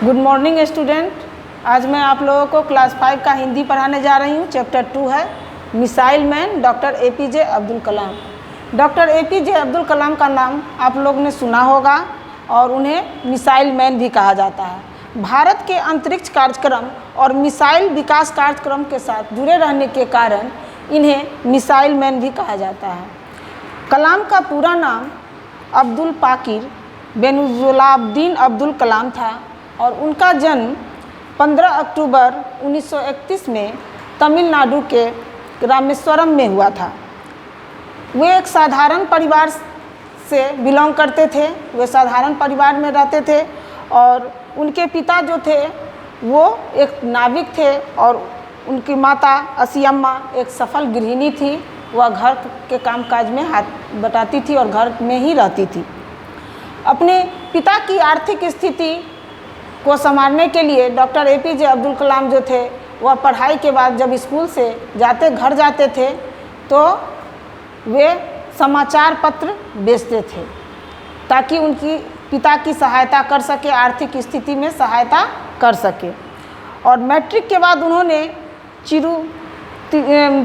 Good morning student. आज मैं आप लोगों को क्लास 5 का हिंदी पढ़ाने जा रही हूँ। चैप्टर 2 है missile man doctor APJ Abdul Kalam. Doctor APJ Abdul Kalam का नाम आप लोग ने सुना होगा और उन्हें मिसाइल मैन भी कहा जाता है। भारत के अंतरिक्ष कार्यक्रम और मिसाइल विकास कार्यक्रम के साथ जुड़े रहने के कारण इन्हें मिसाइल मैन भी कहा जाता है। कलाम का पूरा नाम अब्दुल पाकिर बेनुजलाब्दीन अब्दुल कलाम था और उनका जन्म 15 अक्टूबर 1931 में तमिलनाडु के रामेश्वरम में हुआ था। वे एक साधारण परिवार से बिलोंग करते थे। वे साधारण परिवार में रहते थे और उनके पिता जो थे वो एक नाविक थे और उनकी माता असियम्मा एक सफल गृहिणी थी। वह घर के कामकाज में हाथ बटाती थी और घर में ही रहती थी। अपने पिता की आर्थिक स्थिति को संभालने के लिए डॉक्टर एपीजे अब्दुल कलाम जो थे वह पढ़ाई के बाद जब स्कूल से घर जाते थे तो वे समाचार पत्र बेचते थे ताकि उनकी पिता की सहायता कर सके, आर्थिक स्थिति में सहायता कर सके। और मैट्रिक के बाद उन्होंने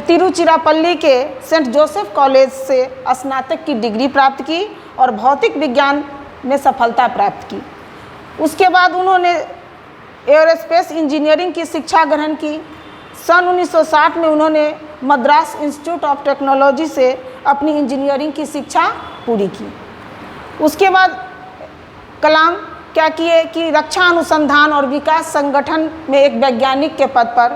तिरुचिरापल्ली के सेंट जोसेफ कॉलेज से स्नातक की डिग्री प्राप्त की और भौतिक विज्ञान में सफलता प्राप्त की। उसके बाद उन्होंने एयरोस्पेस इंजीनियरिंग की शिक्षा ग्रहण की। सन 1960 में उन्होंने मद्रास इंस्टीट्यूट ऑफ टेक्नोलॉजी से अपनी इंजीनियरिंग की शिक्षा पूरी की। उसके बाद कलाम क्या किए कि रक्षा अनुसंधान और विकास संगठन में एक वैज्ञानिक के पद पर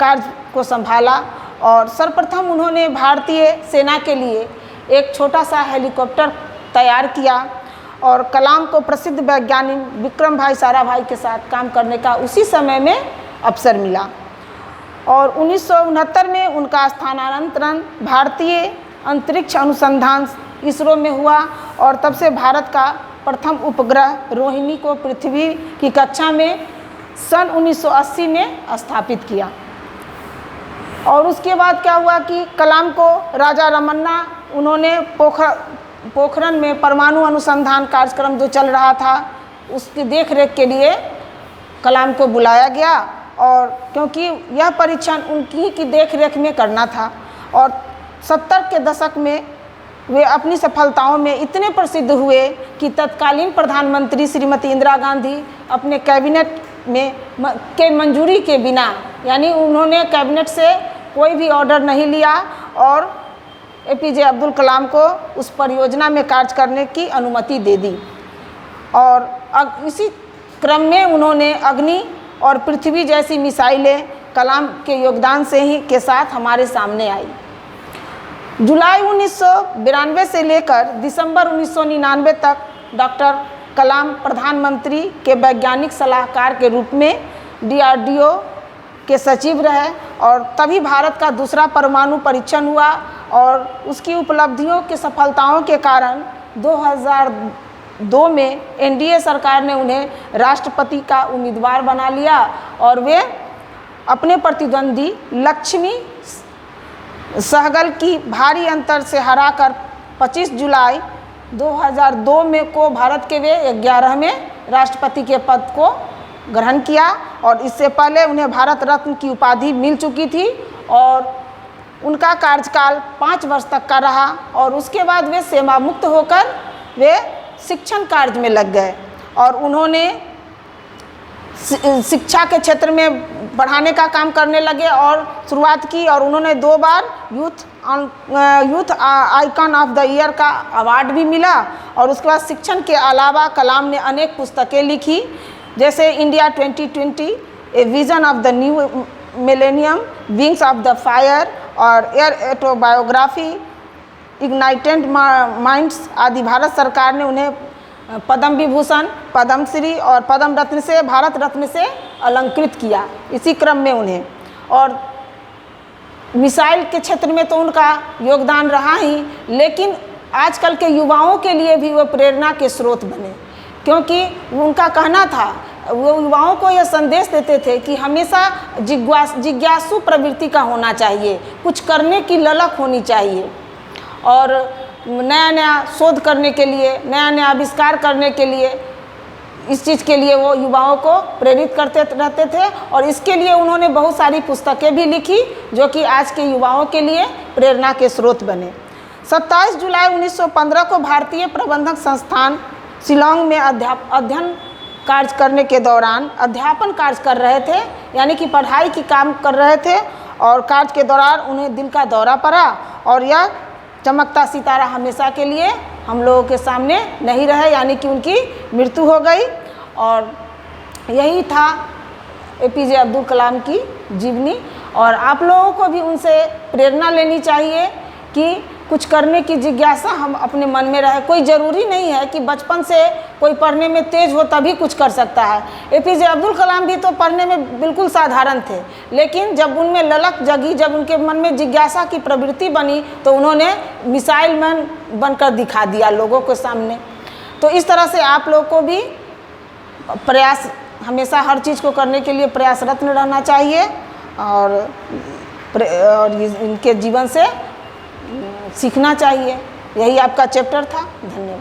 कार्य को संभाला और सर्वप्रथम उन्होंने भारतीय सेना के लिए एक छोटा सा हेलीकॉप्टर तैयार किया और कलाम को प्रसिद्ध वैज्ञानिक विक्रम भाई साराभाई के साथ काम करने का उसी समय में अवसर मिला। और 1969 में उनका स्थानांतरण भारतीय अंतरिक्ष अनुसंधान इसरो में हुआ और तब से भारत का प्रथम उपग्रह रोहिणी को पृथ्वी की कक्षा में सन 1980 में स्थापित किया। और उसके बाद क्या हुआ कि कलाम को राजा रमन्ना उन्होंने पोखरण में परमाणु अनुसंधान कार्यक्रम जो चल रहा था उसकी देखरेख के लिए कलाम को बुलाया गया और क्योंकि यह परीक्षण उनकी की देखरेख में करना था। और 70 के दशक में वे अपनी सफलताओं में इतने प्रसिद्ध हुए कि तत्कालीन प्रधानमंत्री श्रीमती इंदिरा गांधी अपने कैबिनेट में के मंजूरी के बिना, यानी उन्होंने कैबिनेट से कोई भी ऑर्डर नहीं लिया और एपीजे अब्दुल कलाम को उस परियोजना में कार्य करने की अनुमति दे दी। और इसी क्रम में उन्होंने अग्नि और पृथ्वी जैसी मिसाइलें कलाम के योगदान से ही के साथ हमारे सामने आई। जुलाई 1992 से लेकर दिसंबर 1999 तक डॉक्टर कलाम प्रधानमंत्री के वैज्ञानिक सलाहकार के रूप में DRDO के सचिव रहे और तभी भारत का दूसरा परमाणु परीक्षण हुआ और उसकी उपलब्धियों की सफलताओं के कारण 2002 में NDA सरकार ने उन्हें राष्ट्रपति का उम्मीदवार बना लिया और वे अपने प्रतिद्वंदी लक्ष्मी सहगल की भारी अंतर से हराकर 25 जुलाई 2002 में को भारत के वे 11वें राष्ट्रपति के पद को ग्रहण किया। और इससे पहले उन्हें भारत रत्न की उपाधि मिल चुकी थी और उनका कार्यकाल 5 वर्ष तक का रहा और उसके बाद वे सेवा मुक्त होकर वे शिक्षण कार्य में लग गए और उन्होंने शिक्षा के क्षेत्र में पढ़ाने का काम करने लगे और शुरुआत की और उन्होंने 2 बार youth icon of the year का अवार्ड भी मिला। और उसके बाद शिक्षण के अलावा कलाम ने अनेक पुस्तकें लिखी जैसे India 2020, a vision of the new millennium, wings of the fire और एयर ऑटोबायोग्राफी, इग्नाइटेड माइंड्स आदि। भारत सरकार ने उन्हें पद्म विभूषण, पद्मश्री और पद्म रत्न से भारत रत्न से अलंकृत किया इसी क्रम में उन्हें। और मिसाइल के क्षेत्र में तो उनका योगदान रहा ही, लेकिन आजकल के युवाओं के लिए भी वो प्रेरणा के स्रोत बने क्योंकि उनका कहना था, वो युवाओं को यह संदेश देते थे कि हमेशा जिज्ञासु प्रवृत्ति का होना चाहिए, कुछ करने की ललक होनी चाहिए और नया नया शोध करने के लिए, नया नया आविष्कार करने के लिए इस चीज़ के लिए वो युवाओं को प्रेरित करते रहते थे और इसके लिए उन्होंने बहुत सारी पुस्तकें भी लिखी जो कि आज के युवाओं के लिए प्रेरणा के स्रोत बने। 27 जुलाई 1915 को भारतीय प्रबंधक संस्थान शिलांग में अध्ययन कार्य करने के दौरान अध्यापन कार्य कर रहे थे, यानी कि पढ़ाई की काम कर रहे थे और कार्य के दौरान उन्हें दिल का दौरा पड़ा और यह चमकता सितारा हमेशा के लिए हम लोगों के सामने नहीं रहे, यानी कि उनकी मृत्यु हो गई। और यही था APJ अब्दुल कलाम की जीवनी और आप लोगों को भी उनसे प्रेरणा लेनी चाहिए कि कुछ करने की जिज्ञासा हम अपने मन में रहे। कोई ज़रूरी नहीं है कि बचपन से कोई पढ़ने में तेज़ हो तभी कुछ कर सकता है। APJ अब्दुल कलाम भी तो पढ़ने में बिल्कुल साधारण थे, लेकिन जब उनमें ललक जगी, जब उनके मन में जिज्ञासा की प्रवृत्ति बनी तो उन्होंने मिसाइल मैन बनकर दिखा दिया लोगों के सामने। तो इस तरह से आप लोग को भी प्रयास हमेशा हर चीज़ को करने के लिए प्रयासरत रहना चाहिए और इनके जीवन से सीखना चाहिए। यही आपका चैप्टर था। धन्यवाद।